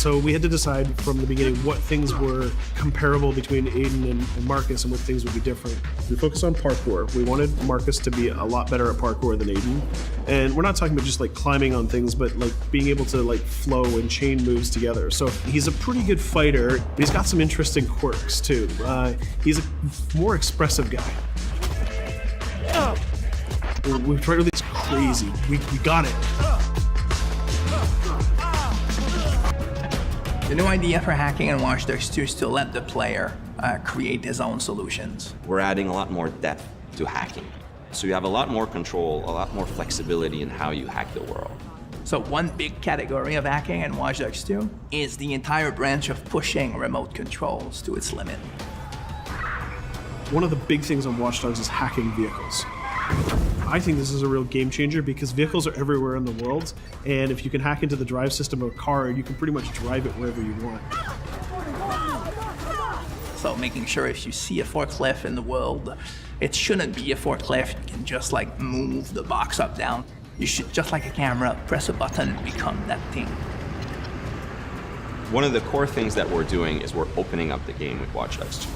So we had to decide from the beginning what things were comparable between Aiden and Marcus and what things would be different. We focused on parkour. We wanted Marcus to be a lot better at parkour than Aiden. And we're not talking about just like climbing on things, but like being able to like flow and chain moves together. So he's a pretty good fighter, but he's got some interesting quirks too. He's a more expressive guy. We've tried really crazy. We got it. The new idea for hacking in Watch Dogs 2 is to let the player create his own solutions. We're adding a lot more depth to hacking. So you have a lot more control, a lot more flexibility in how you hack the world. So one big category of hacking in Watch Dogs 2 is the entire branch of pushing remote controls to its limit. One of the big things on Watch Dogs is hacking vehicles. I think this is a real game changer because vehicles are everywhere in the world, and if you can hack into the drive system of a car, you can pretty much drive it wherever you want. So making sure if you see a forklift in the world, it shouldn't be a forklift. You can just like move the box up, down. You should, just like a camera, press a button and become that thing. One of the core things that we're doing is we're opening up the game with Watch Dogs 2.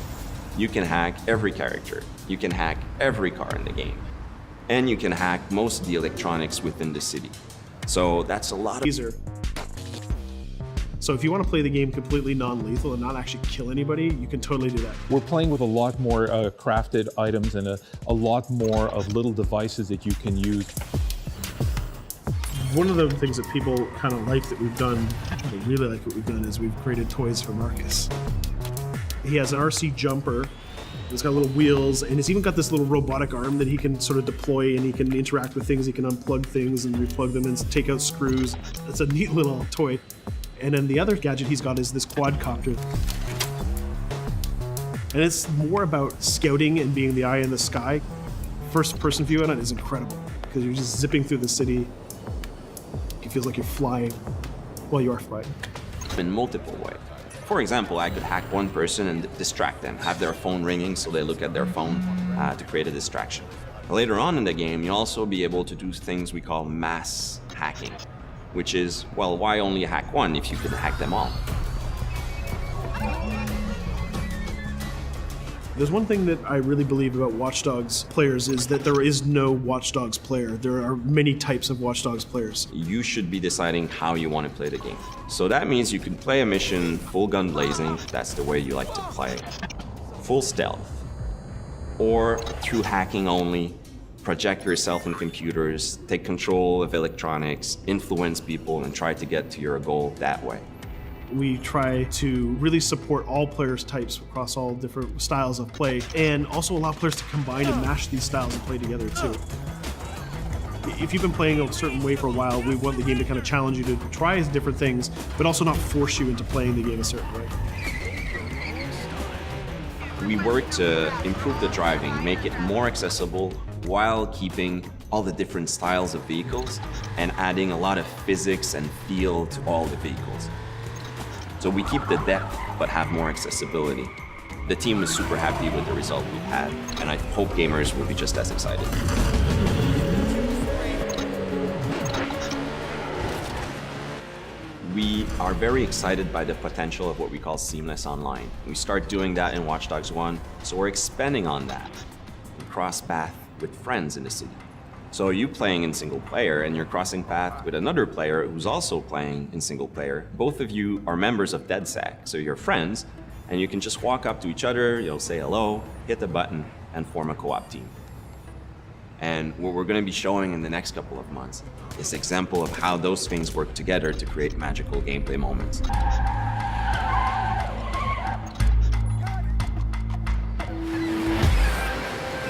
You can hack every character. You can hack every car in the game. And you can hack most of the electronics within the city. So that's a lot of... So if you want to play the game completely non-lethal and not actually kill anybody, you can totally do that. We're playing with a lot more crafted items and a lot more of little devices that you can use. One of the things that people kind of like that we've done, they really like what we've done, is we've created toys for Marcus. He has an RC jumper. It's got little wheels, and it's even got this little robotic arm that he can sort of deploy, and he can interact with things. He can unplug things and replug them and take out screws. It's a neat little toy. And then the other gadget he's got is this quadcopter. And it's more about scouting and being the eye in the sky. First person view on it is incredible because you're just zipping through the city. It feels like you're flying. Well, you are flying. In multiple ways. For example, I could hack one person and distract them, have their phone ringing so they look at their phone to create a distraction. Later on in the game, you'll also be able to do things we call mass hacking, which is, well, why only hack one if you can hack them all? There's one thing that I really believe about Watch Dogs players is that there is no Watch Dogs player. There are many types of Watch Dogs players. You should be deciding how you want to play the game. So that means you can play a mission full gun blazing, that's the way you like to play, full stealth, or through hacking only, project yourself in computers, take control of electronics, influence people, and try to get to your goal that way. We try to really support all players' types across all different styles of play, and also allow players to combine and mash these styles and play together too. If you've been playing a certain way for a while, we want the game to kind of challenge you to try different things, but also not force you into playing the game a certain way. We work to improve the driving, make it more accessible while keeping all the different styles of vehicles and adding a lot of physics and feel to all the vehicles. So we keep the depth, but have more accessibility. The team is super happy with the result we've had, and I hope gamers will be just as excited. We are very excited by the potential of what we call seamless online. We start doing that in Watch Dogs 1, so we're expanding on that. We cross path with friends in the city. So you playing in single player and you're crossing path with another player who's also playing in single player. Both of you are members of DedSec, so you're friends, and you can just walk up to each other, you'll say hello, hit the button, and form a co-op team. And what we're going to be showing in the next couple of months is an example of how those things work together to create magical gameplay moments.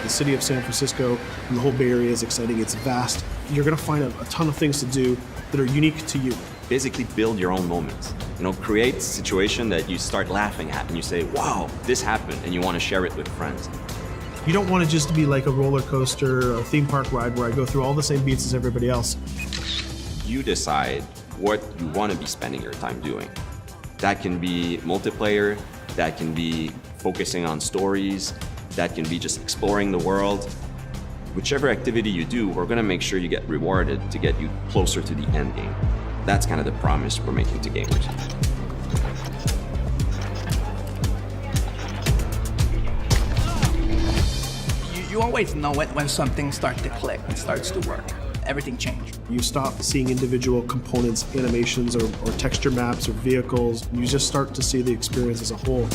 The city of San Francisco and the whole Bay Area is exciting. It's vast. You're going to find a ton of things to do that are unique to you. Basically build your own moments. You know, create a situation that you start laughing at and you say, wow, this happened, and you want to share it with friends. You don't want to just be like a roller coaster or a theme park ride where I go through all the same beats as everybody else. You decide what you want to be spending your time doing. That can be multiplayer, that can be focusing on stories, that can be just exploring the world. Whichever activity you do, we're going to make sure you get rewarded to get you closer to the end game. That's kind of the promise we're making to gamers. You always know it when something starts to click, it starts to work. Everything changed. You stop seeing individual components, animations, or texture maps or vehicles. You just start to see the experience as a whole.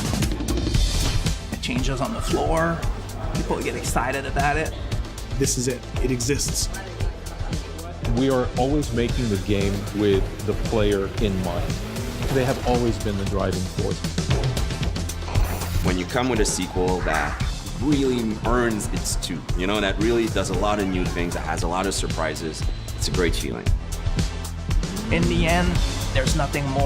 It changes on the floor. People get excited about it. This is it. It exists. We are always making the game with the player in mind. They have always been the driving force. When you come with a sequel that really earns its due, you know, that really does a lot of new things, that has a lot of surprises, it's a great feeling. In the end, there's nothing more